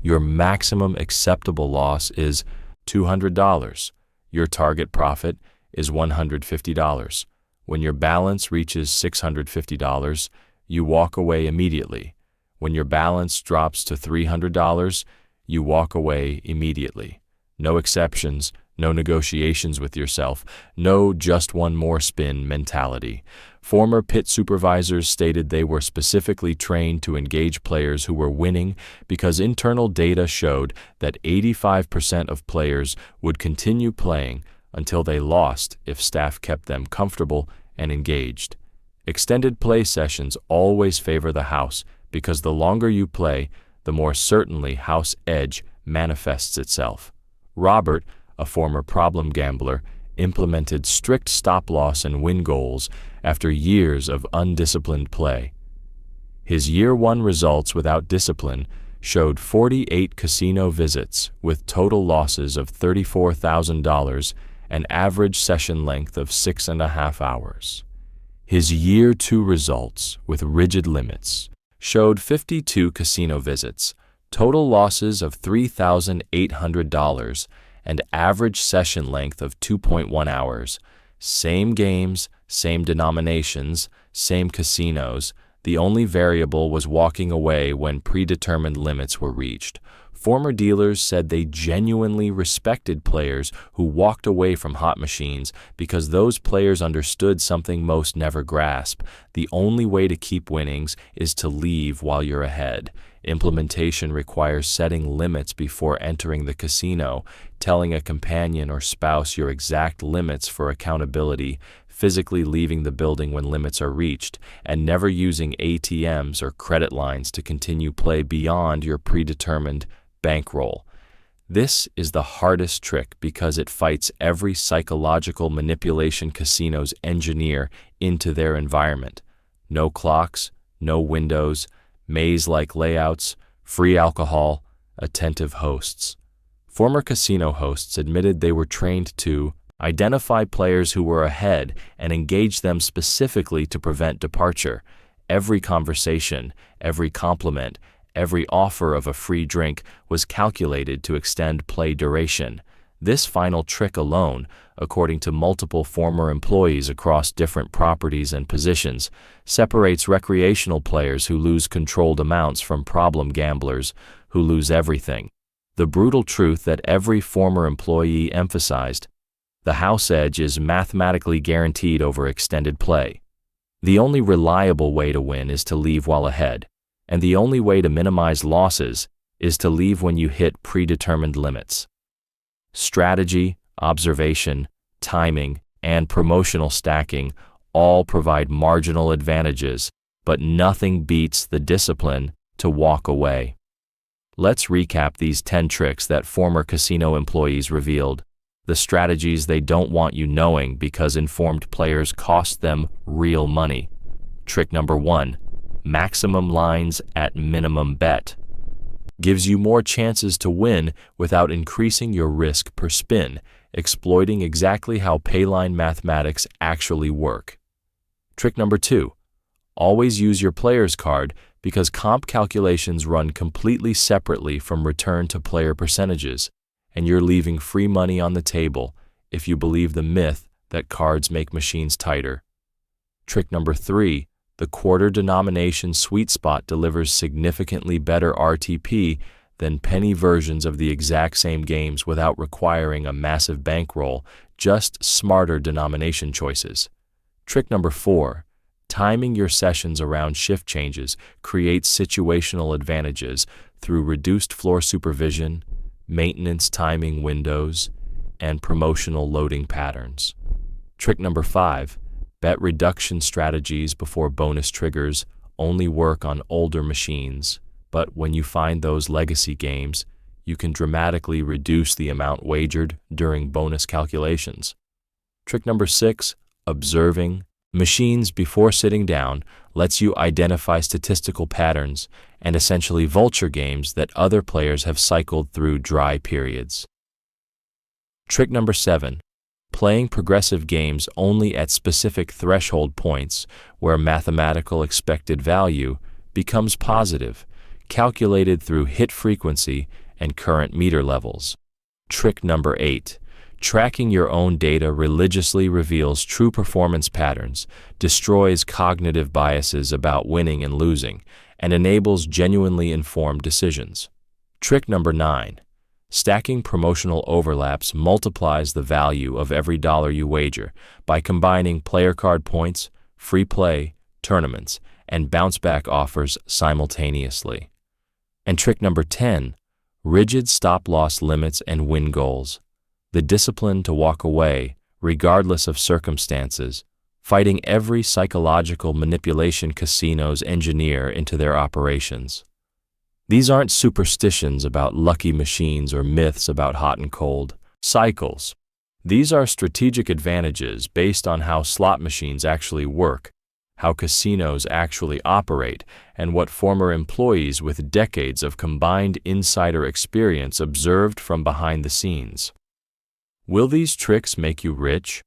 Your maximum acceptable loss is $200. Your target profit is $150. When your balance reaches $650, you walk away immediately. When your balance drops to $300, you walk away immediately. No exceptions, no negotiations with yourself, no just one more spin mentality. Former pit supervisors stated they were specifically trained to engage players who were winning because internal data showed that 85% of players would continue playing until they lost if staff kept them comfortable and engaged. Extended play sessions always favor the house because the longer you play, the more certainly house edge manifests itself. Robert, a former problem gambler, implemented strict stop-loss and win goals after years of undisciplined play. His year one results without discipline showed 48 casino visits with total losses of $34,000 and average session length of 6.5 hours. His year two results, with rigid limits, showed 52 casino visits, total losses of $3,800, and average session length of 2.1 hours. Same games, same denominations, same casinos. The only variable was walking away when predetermined limits were reached. Former dealers said they genuinely respected players who walked away from hot machines because those players understood something most never grasp. The only way to keep winnings is to leave while you're ahead. Implementation requires setting limits before entering the casino, telling a companion or spouse your exact limits for accountability, physically leaving the building when limits are reached, and never using ATMs or credit lines to continue play beyond your predetermined bankroll. This is the hardest trick because it fights every psychological manipulation casinos engineer into their environment. No clocks, no windows, maze-like layouts, free alcohol, attentive hosts. Former casino hosts admitted they were trained to identify players who were ahead and engage them specifically to prevent departure. Every conversation, every compliment, every offer of a free drink was calculated to extend play duration. This final trick alone, according to multiple former employees across different properties and positions, separates recreational players who lose controlled amounts from problem gamblers who lose everything. The brutal truth that every former employee emphasized: the house edge is mathematically guaranteed over extended play. The only reliable way to win is to leave while ahead, and the only way to minimize losses is to leave when you hit predetermined limits. Strategy, observation, timing, and promotional stacking all provide marginal advantages, but nothing beats the discipline to walk away. Let's recap these 10 tricks that former casino employees revealed. The strategies they don't want you knowing because informed players cost them real money. Trick number 1, maximum lines at minimum bet. Gives you more chances to win without increasing your risk per spin, exploiting exactly how payline mathematics actually work. Trick number 2, always use your player's card because comp calculations run completely separately from return to player percentages, and you're leaving free money on the table if you believe the myth that cards make machines tighter. Trick number 3, the quarter denomination sweet spot delivers significantly better RTP than penny versions of the exact same games without requiring a massive bankroll, just smarter denomination choices. Trick number 4, timing your sessions around shift changes creates situational advantages through reduced floor supervision, maintenance timing windows, and promotional loading patterns. Trick number 5, bet reduction strategies before bonus triggers only work on older machines, but when you find those legacy games, you can dramatically reduce the amount wagered during bonus calculations. Trick number 6, observing machines before sitting down lets you identify statistical patterns and essentially vulture games that other players have cycled through dry periods. Trick number 7, playing progressive games only at specific threshold points where mathematical expected value becomes positive, calculated through hit frequency and current meter levels. Trick number 8, tracking your own data religiously reveals true performance patterns, destroys cognitive biases about winning and losing, and enables genuinely informed decisions. Trick number 9, stacking promotional overlaps multiplies the value of every dollar you wager by combining player card points, free play, tournaments, and bounce-back offers simultaneously. And trick number 10, rigid stop-loss limits and win goals. the discipline to walk away, regardless of circumstances, fighting every psychological manipulation casinos engineer into their operations. These aren't superstitions about lucky machines or myths about hot and cold cycles. These are strategic advantages based on how slot machines actually work, how casinos actually operate, and what former employees with decades of combined insider experience observed from behind the scenes. Will these tricks make you rich?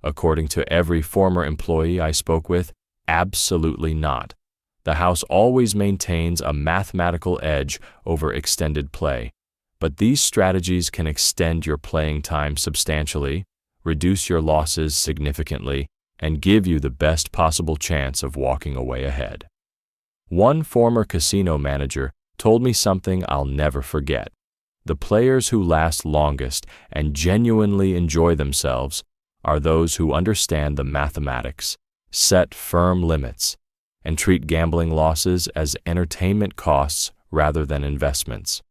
According to every former employee I spoke with, absolutely not. The house always maintains a mathematical edge over extended play, but these strategies can extend your playing time substantially, reduce your losses significantly, and give you the best possible chance of walking away ahead. One former casino manager told me something I'll never forget. The players who last longest and genuinely enjoy themselves are those who understand the mathematics, set firm limits, and treat gambling losses as entertainment costs rather than investments.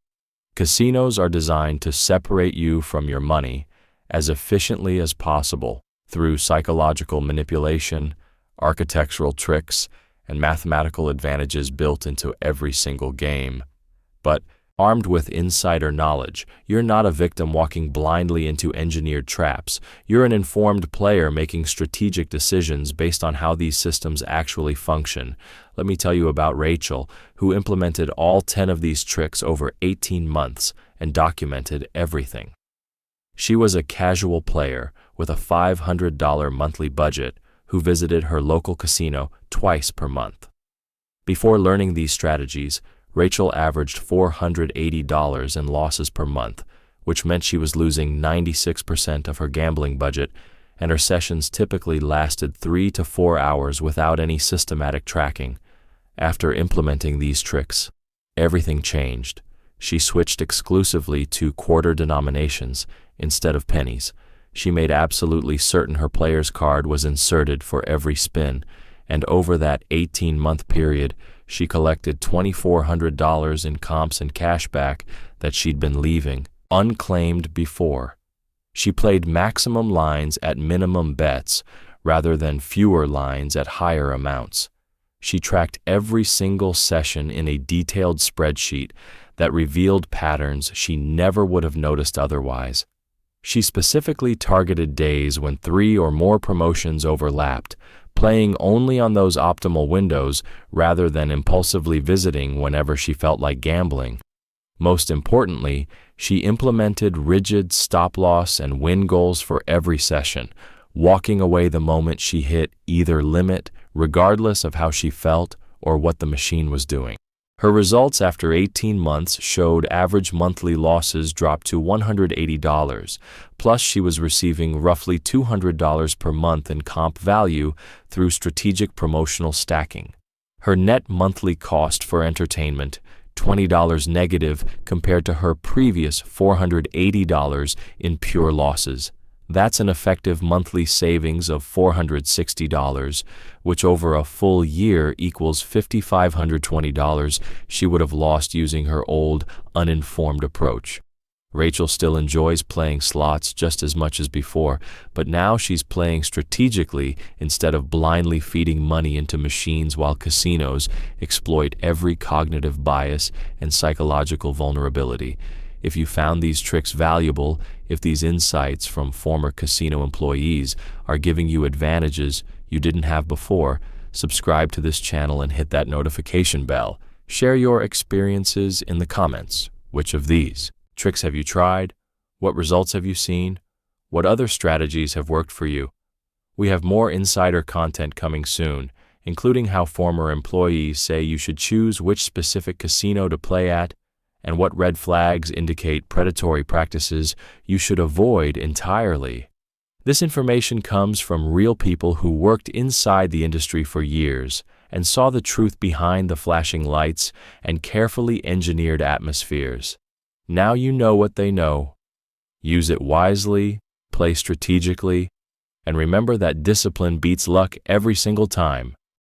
Casinos are designed to separate you from your money as efficiently as possible through psychological manipulation, architectural tricks, and mathematical advantages built into every single game. But armed with insider knowledge, you're not a victim walking blindly into engineered traps. You're an informed player making strategic decisions based on how these systems actually function. Let me tell you about Rachel, who implemented all 10 of these tricks over 18 months and documented everything. She was a casual player with a $500 monthly budget who visited her local casino twice per month. Before learning these strategies, Rachel averaged $480 in losses per month, which meant she was losing 96% of her gambling budget, and her sessions typically lasted 3 to 4 hours without any systematic tracking. After implementing these tricks, everything changed. She switched exclusively to quarter denominations instead of pennies. She made absolutely certain her player's card was inserted for every spin, and over that 18-month period, she collected $2,400 in comps and cash back that she'd been leaving unclaimed before. She played maximum lines at minimum bets rather than fewer lines at higher amounts. She tracked every single session in a detailed spreadsheet that revealed patterns she never would have noticed otherwise. She specifically targeted days when 3 or more promotions overlapped, playing only on those optimal windows rather than impulsively visiting whenever she felt like gambling. Most importantly, she implemented rigid stop-loss and win goals for every session, walking away the moment she hit either limit, regardless of how she felt or what the machine was doing. Her results after 18 months showed average monthly losses dropped to $180, plus she was receiving roughly $200 per month in comp value through strategic promotional stacking. Her net monthly cost for entertainment, $20 negative compared to her previous $480 in pure losses. That's an effective monthly savings of $460, which over a full year equals $5,520 she would have lost using her old, uninformed approach. Rachel still enjoys playing slots just as much as before, but now she's playing strategically instead of blindly feeding money into machines while casinos exploit every cognitive bias and psychological vulnerability. If you found these tricks valuable, if these insights from former casino employees are giving you advantages you didn't have before, subscribe to this channel and hit that notification bell. Share your experiences in the comments. Which of these tricks have you tried? What results have you seen? What other strategies have worked for you? We have more insider content coming soon, including how former employees say you should choose which specific casino to play at, and what red flags indicate predatory practices you should avoid entirely. This information comes from real people who worked inside the industry for years and saw the truth behind the flashing lights and carefully engineered atmospheres. Now you know what they know. Use it wisely, play strategically, and remember that discipline beats luck every single time.